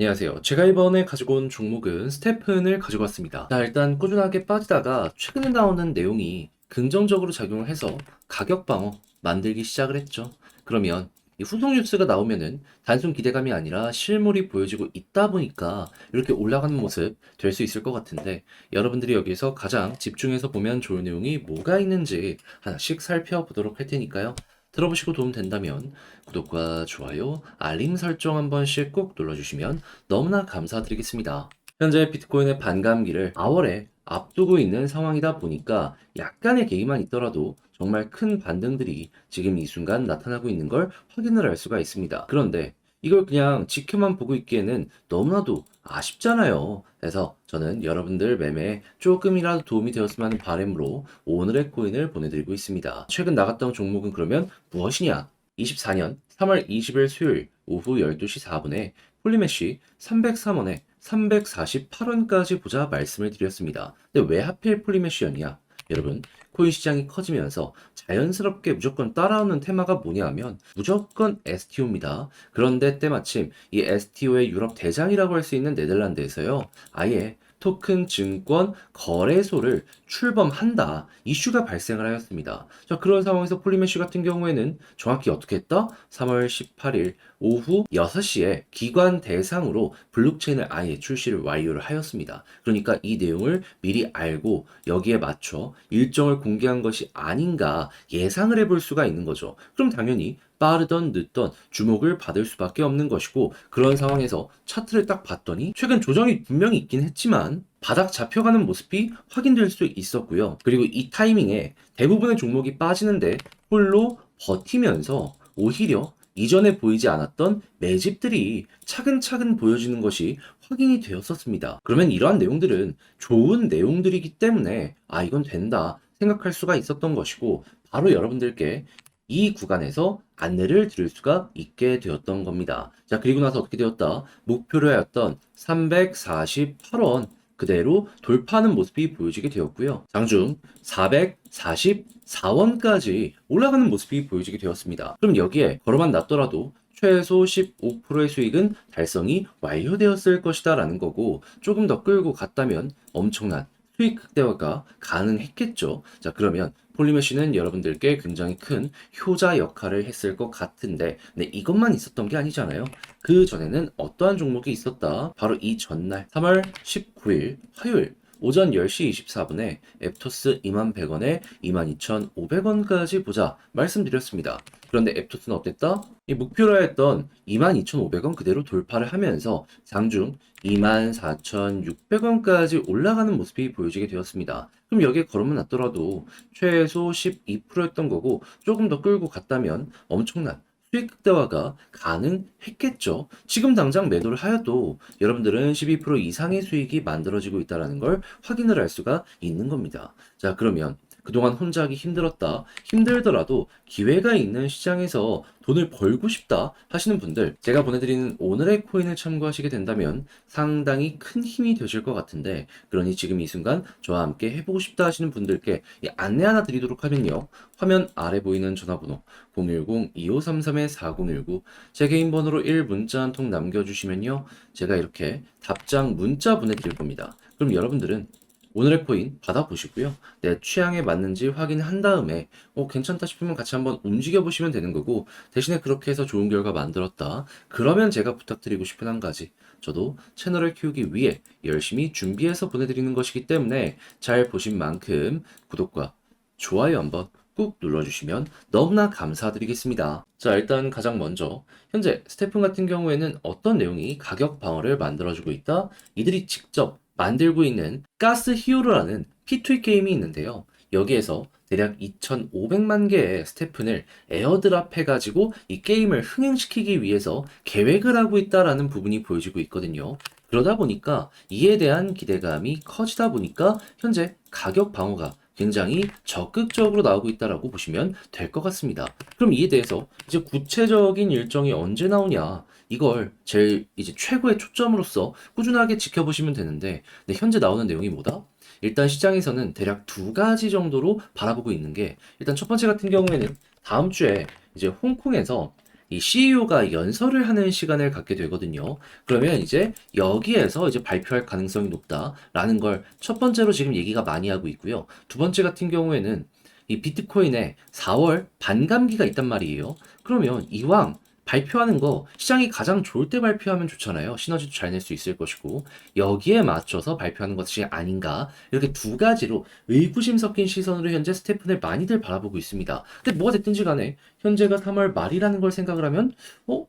안녕하세요. 제가 이번에 가지고 온 종목은 스테픈을 가지고 왔습니다. 자, 일단 꾸준하게 빠지다가 최근에 나오는 내용이 긍정적으로 작용을 해서 가격 방어 만들기 시작을 했죠. 그러면 이 후속 뉴스가 나오면은 단순 기대감이 아니라 실물이 보여지고 있다 보니까 이렇게 올라가는 모습 될 수 있을 것 같은데, 여러분들이 여기서 가장 집중해서 보면 좋을 내용이 뭐가 있는지 하나씩 살펴보도록 할 테니까요. 들어보시고 도움 된다면 구독과 좋아요, 알림 설정 한 번씩 꼭 눌러주시면 너무나 감사드리겠습니다. 현재 비트코인의 반감기를 4월에 앞두고 있는 상황이다 보니까 약간의 개입만 있더라도 정말 큰 반등들이 지금 이 순간 나타나고 있는 걸 확인을 할 수가 있습니다. 그런데 이걸 그냥 지켜만 보고 있기에는 너무나도 아쉽잖아요. 그래서 저는 여러분들 매매에 조금이라도 도움이 되었으면 하는 바람으로 오늘의 코인을 보내드리고 있습니다. 최근 나갔던 종목은 그러면 무엇이냐? 24년 3월 20일 수요일 오후 12시 4분에 폴리메쉬 303원에 348원까지 보자 말씀을 드렸습니다. 근데 왜 하필 폴리메쉬였냐? 여러분, 코인 시장이 커지면서 자연스럽게 무조건 따라오는 테마가 뭐냐 하면 무조건 STO입니다. 그런데 때마침 이 STO의 유럽 대장이라고 할 수 있는 네덜란드에서요, 아예 토큰 증권 거래소를 출범한다 이슈가 발생을 하였습니다. 자, 그런 상황에서 폴리메쉬 같은 경우에는 정확히 어떻게 했다? 3월 18일 오후 6시에 기관 대상으로 블록체인을 아예 출시를 완료를 하였습니다. 그러니까 이 내용을 미리 알고 여기에 맞춰 일정을 공개한 것이 아닌가 예상을 해볼 수가 있는 거죠. 그럼 당연히 빠르던 늦던 주목을 받을 수밖에 없는 것이고, 그런 상황에서 차트를 딱 봤더니 최근 조정이 분명히 있긴 했지만 바닥 잡혀가는 모습이 확인될 수 있었고요. 그리고 이 타이밍에 대부분의 종목이 빠지는데 홀로 버티면서 오히려 이전에 보이지 않았던 매집들이 차근차근 보여지는 것이 확인이 되었었습니다. 그러면 이러한 내용들은 좋은 내용들이기 때문에 이건 된다 생각할 수가 있었던 것이고, 바로 여러분들께 이 구간에서 안내를 드릴 수가 있게 되었던 겁니다. 자, 그리고 나서 어떻게 되었다? 목표로 하였던 348원 그대로 돌파하는 모습이 보여지게 되었고요. 장중 444원까지 올라가는 모습이 보여지게 되었습니다. 그럼 여기에 걸어만 놨더라도 최소 15%의 수익은 달성이 완료되었을 것이다 라는 거고, 조금 더 끌고 갔다면 엄청난 수익 극대화가 가능했겠죠. 자, 그러면 폴리메쉬는 여러분들께 굉장히 큰 효자 역할을 했을 것 같은데, 네, 이것만 있었던 게 아니잖아요. 그 전에는 어떠한 종목이 있었다? 바로 이 전날 3월 19일 화요일 오전 10시 24분에 앱토스 21,100원에 22,500원까지 보자 말씀드렸습니다. 그런데 앱토스는 어땠다? 이 목표로 했던 22,500원 그대로 돌파를 하면서 장중 24,600원까지 올라가는 모습이 보여지게 되었습니다. 그럼 여기에 걸으면 놨더라도 최소 12%였던 거고, 조금 더 끌고 갔다면 엄청난 수익 극대화가 가능했겠죠. 지금 당장 매도를 하여도 여러분들은 12% 이상의 수익이 만들어지고 있다는 걸 확인을 할 수가 있는 겁니다. 자, 그러면 그동안 혼자 하기 힘들었다, 힘들더라도 기회가 있는 시장에서 돈을 벌고 싶다 하시는 분들, 제가 보내드리는 오늘의 코인을 참고하시게 된다면 상당히 큰 힘이 되실 것 같은데, 그러니 지금 이 순간 저와 함께 해보고 싶다 하시는 분들께 이 안내 하나 드리도록 하면요, 화면 아래 보이는 전화번호 010-2533-4019 제 개인 번호로 1문자 한 통 남겨주시면요, 제가 이렇게 답장 문자 보내드릴 겁니다. 그럼 여러분들은 오늘의 코인 받아보시고요, 내 취향에 맞는지 확인한 다음에 괜찮다 싶으면 같이 한번 움직여 보시면 되는 거고, 대신에 그렇게 해서 좋은 결과 만들었다 그러면 제가 부탁드리고 싶은 한 가지, 저도 채널을 키우기 위해 열심히 준비해서 보내드리는 것이기 때문에 잘 보신 만큼 구독과 좋아요 한번 꾹 눌러주시면 너무나 감사드리겠습니다. 자, 일단 가장 먼저 현재 스테픈 같은 경우에는 어떤 내용이 가격 방어를 만들어주고 있다? 이들이 직접 만들고 있는 가스 히어로라는 P2E 게임이 있는데요. 여기에서 대략 2,500만 개의 스테픈을 에어드랍 해가지고 이 게임을 흥행시키기 위해서 계획을 하고 있다라는 부분이 보여지고 있거든요. 그러다 보니까 이에 대한 기대감이 커지다 보니까 현재 가격 방어가 굉장히 적극적으로 나오고 있다라고 보시면 될 것 같습니다. 그럼 이에 대해서 이제 구체적인 일정이 언제 나오냐, 이걸 제일 이제 최고의 초점으로서 꾸준하게 지켜보시면 되는데, 현재 나오는 내용이 뭐다? 일단 시장에서는 대략 두 가지 정도로 바라보고 있는 게, 일단 첫 번째 같은 경우에는 다음 주에 이제 홍콩에서 이 CEO가 연설을 하는 시간을 갖게 되거든요. 그러면 이제 여기에서 이제 발표할 가능성이 높다라는 걸 첫 번째로 지금 얘기가 많이 하고 있고요. 두 번째 같은 경우에는 이 비트코인에 4월 반감기가 있단 말이에요. 그러면 이왕 발표하는 거 시장이 가장 좋을 때 발표하면 좋잖아요. 시너지도 잘 낼 수 있을 것이고 여기에 맞춰서 발표하는 것이 아닌가 이렇게 두 가지로 의구심 섞인 시선으로 현재 스테픈을 많이들 바라보고 있습니다. 근데 뭐가 됐든지 간에 현재가 3월 말이라는 걸 생각을 하면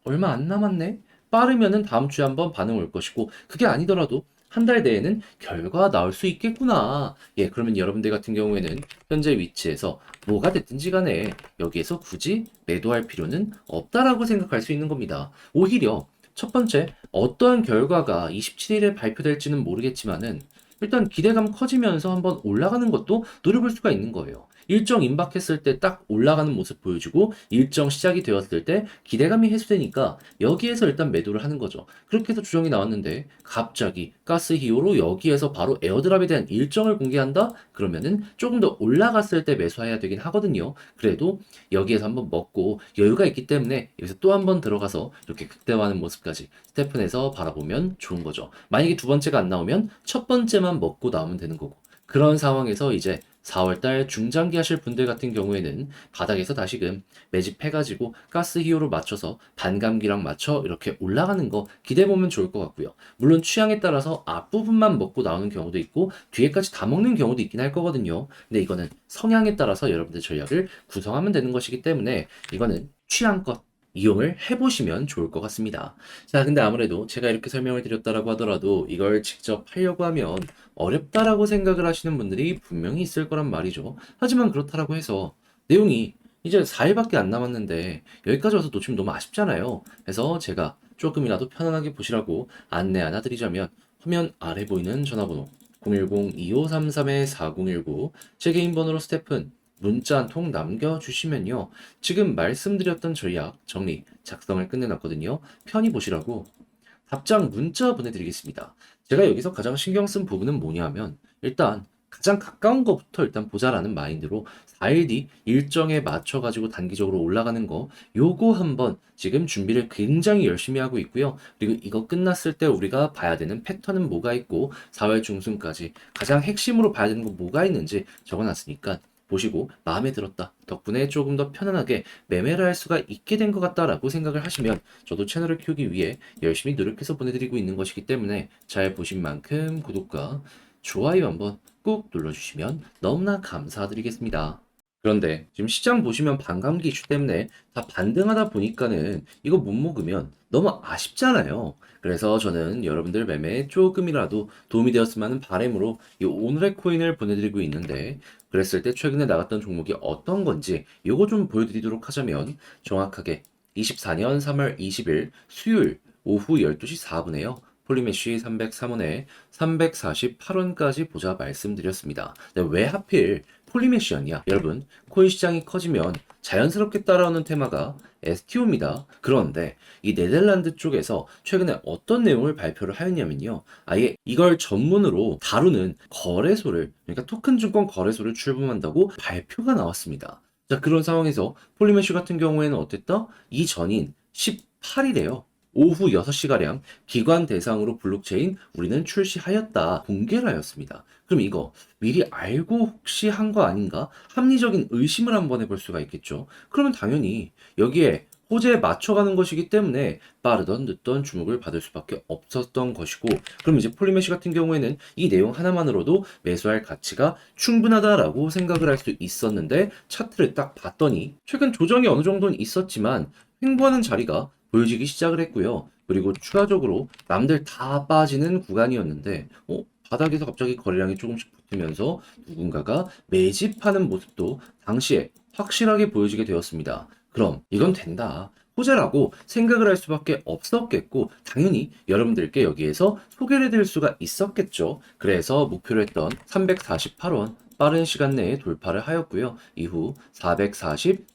얼마 안 남았네? 빠르면은 다음 주에 한번 반응 올 것이고 그게 아니더라도 한 달 내에는 결과가 나올 수 있겠구나. 예, 그러면 여러분들 같은 경우에는 현재 위치에서 뭐가 됐든지 간에 여기에서 굳이 매도할 필요는 없다라고 생각할 수 있는 겁니다. 오히려 첫 번째, 어떠한 결과가 27일에 발표될지는 모르겠지만은 일단 기대감 커지면서 한번 올라가는 것도 노려볼 수가 있는 거예요. 일정 임박했을 때 딱 올라가는 모습 보여주고 일정 시작이 되었을 때 기대감이 해소되니까 여기에서 일단 매도를 하는 거죠. 그렇게 해서 주정이 나왔는데 갑자기 가스 히어로 여기에서 바로 에어드랍에 대한 일정을 공개한다? 그러면은 조금 더 올라갔을 때 매수해야 되긴 하거든요. 그래도 여기에서 한번 먹고 여유가 있기 때문에 여기서 또 한번 들어가서 이렇게 극대화하는 모습까지 스테픈에서 바라보면 좋은 거죠. 만약에 두 번째가 안 나오면 첫 번째만 먹고 나오면 되는 거고. 그런 상황에서 이제 4월달 중장기 하실 분들 같은 경우에는 바닥에서 다시금 매집해가지고 가스 히어로 맞춰서 반감기랑 맞춰 이렇게 올라가는 거 기대해보면 좋을 것 같고요. 물론 취향에 따라서 앞부분만 먹고 나오는 경우도 있고 뒤에까지 다 먹는 경우도 있긴 할 거거든요. 근데 이거는 성향에 따라서 여러분들 전략을 구성하면 되는 것이기 때문에 이거는 취향껏 이용을 해보시면 좋을 것 같습니다. 자, 근데 아무래도 제가 이렇게 설명을 드렸다라고 하더라도 이걸 직접 하려고 하면 어렵다라고 생각을 하시는 분들이 분명히 있을 거란 말이죠. 하지만 그렇다라고 해서 내용이 이제 4일밖에 안 남았는데 여기까지 와서 놓치면 너무 아쉽잖아요. 그래서 제가 조금이라도 편안하게 보시라고 안내 하나 드리자면 화면 아래 보이는 전화번호 010-2533-4019 제 개인 번호로 스테픈 문자 한 통 남겨주시면요. 지금 말씀드렸던 전략 정리 작성을 끝내놨거든요. 편히 보시라고 답장 문자 보내드리겠습니다. 제가 여기서 가장 신경 쓴 부분은 뭐냐면 일단 가장 가까운 것부터 일단 보자라는 마인드로 4일 뒤 일정에 맞춰가지고 단기적으로 올라가는 거 요거 한번 지금 준비를 굉장히 열심히 하고 있고요. 그리고 이거 끝났을 때 우리가 봐야 되는 패턴은 뭐가 있고 4월 중순까지 가장 핵심으로 봐야 되는 거 뭐가 있는지 적어놨으니까 보시고 마음에 들었다. 덕분에 조금 더 편안하게 매매를 할 수가 있게 된 것 같다라고 생각을 하시면 저도 채널을 키우기 위해 열심히 노력해서 보내드리고 있는 것이기 때문에 잘 보신 만큼 구독과 좋아요 한번 꾹 눌러주시면 너무나 감사드리겠습니다. 그런데 지금 시장 보시면 반감기 이슈 때문에 다 반등하다 보니까는 이거 못 먹으면 너무 아쉽잖아요. 그래서 저는 여러분들 매매에 조금이라도 도움이 되었으면 하는 바람으로 이 오늘의 코인을 보내드리고 있는데 그랬을 때 최근에 나갔던 종목이 어떤 건지 요거 좀 보여드리도록 하자면 정확하게 24년 3월 20일 수요일 오후 12시 4분에요. 폴리메쉬 303원에 348원까지 보자 말씀드렸습니다. 네, 왜 하필 폴리메쉬였냐? 여러분, 코인 시장이 커지면 자연스럽게 따라오는 테마가 STO입니다. 그런데 이 네덜란드 쪽에서 최근에 어떤 내용을 발표를 하였냐면요. 아예 이걸 전문으로 다루는 거래소를, 그러니까 토큰 증권 거래소를 출범한다고 발표가 나왔습니다. 자, 그런 상황에서 폴리메쉬 같은 경우에는 어땠다? 이 전인 18일에요. 오후 6시가량 기관 대상으로 블록체인 우리는 출시하였다 공개를 하였습니다. 그럼 이거 미리 알고 혹시 한 거 아닌가? 합리적인 의심을 한번 해볼 수가 있겠죠. 그러면 당연히 여기에 호재에 맞춰가는 것이기 때문에 빠르던 늦던 주목을 받을 수밖에 없었던 것이고 그럼 이제 폴리메시 같은 경우에는 이 내용 하나만으로도 매수할 가치가 충분하다라고 생각을 할 수 있었는데 차트를 딱 봤더니 최근 조정이 어느 정도는 있었지만 횡보하는 자리가 보여지기 시작을 했고요. 그리고 추가적으로 남들 다 빠지는 구간이었는데 바닥에서 갑자기 거래량이 조금씩 붙으면서 누군가가 매집하는 모습도 당시에 확실하게 보여지게 되었습니다. 그럼 이건 된다. 호재라고 생각을 할 수밖에 없었겠고 당연히 여러분들께 여기에서 소개를 해드릴 수가 있었겠죠. 그래서 목표로 했던 348원 빠른 시간 내에 돌파를 하였고요. 이후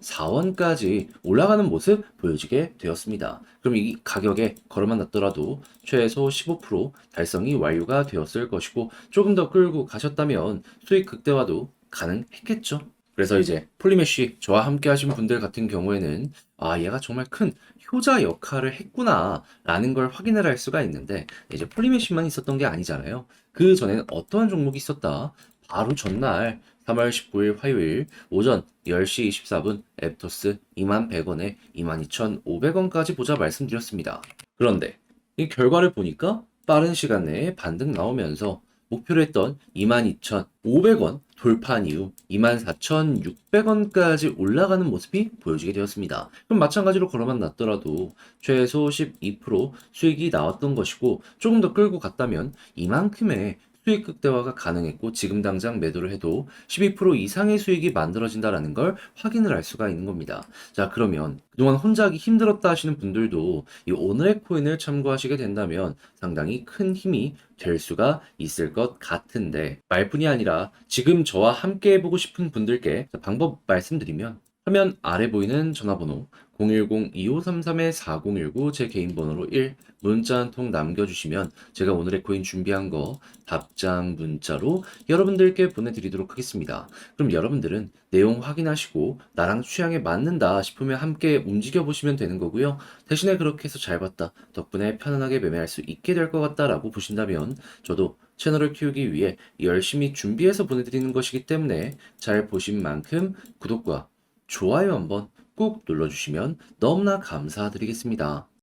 444원까지 올라가는 모습 보여지게 되었습니다. 그럼 이 가격에 걸어만 놨더라도 최소 15% 달성이 완료가 되었을 것이고 조금 더 끌고 가셨다면 수익 극대화도 가능했겠죠. 그래서 이제 폴리메쉬 저와 함께 하신 분들 같은 경우에는 아, 얘가 정말 큰 효자 역할을 했구나라는 걸 확인을 할 수가 있는데 이제 폴리메쉬만 있었던 게 아니잖아요. 그 전에는 어떠한 종목이 있었다. 바로 전날 3월 19일 화요일 오전 10시 24분 앱토스 21,100원에 22,500원까지 보자 말씀드렸습니다. 그런데 이 결과를 보니까 빠른 시간 내에 반등 나오면서 목표로 했던 22,500원 돌파한 이후 24,600원까지 올라가는 모습이 보여지게 되었습니다. 그럼 마찬가지로 걸어만 놨더라도 최소 12% 수익이 나왔던 것이고 조금 더 끌고 갔다면 이만큼의 수익 극대화가 가능했고 지금 당장 매도를 해도 12% 이상의 수익이 만들어진다는 걸 확인을 할 수가 있는 겁니다. 자, 그러면 그동안 혼자 하기 힘들었다 하시는 분들도 이 오늘의 코인을 참고하시게 된다면 상당히 큰 힘이 될 수가 있을 것 같은데 말뿐이 아니라 지금 저와 함께 해보고 싶은 분들께 방법 말씀드리면 화면 아래 보이는 전화번호 010-2533-4019 제 개인 번호로 1 문자 한 통 남겨주시면 제가 오늘의 코인 준비한 거 답장 문자로 여러분들께 보내드리도록 하겠습니다. 그럼 여러분들은 내용 확인하시고 나랑 취향에 맞는다 싶으면 함께 움직여 보시면 되는 거고요. 대신에 그렇게 해서 잘 봤다, 덕분에 편안하게 매매할 수 있게 될 것 같다라고 보신다면 저도 채널을 키우기 위해 열심히 준비해서 보내드리는 것이기 때문에 잘 보신 만큼 구독과 좋아요 한번 꾹 눌러주시면 너무나 감사드리겠습니다.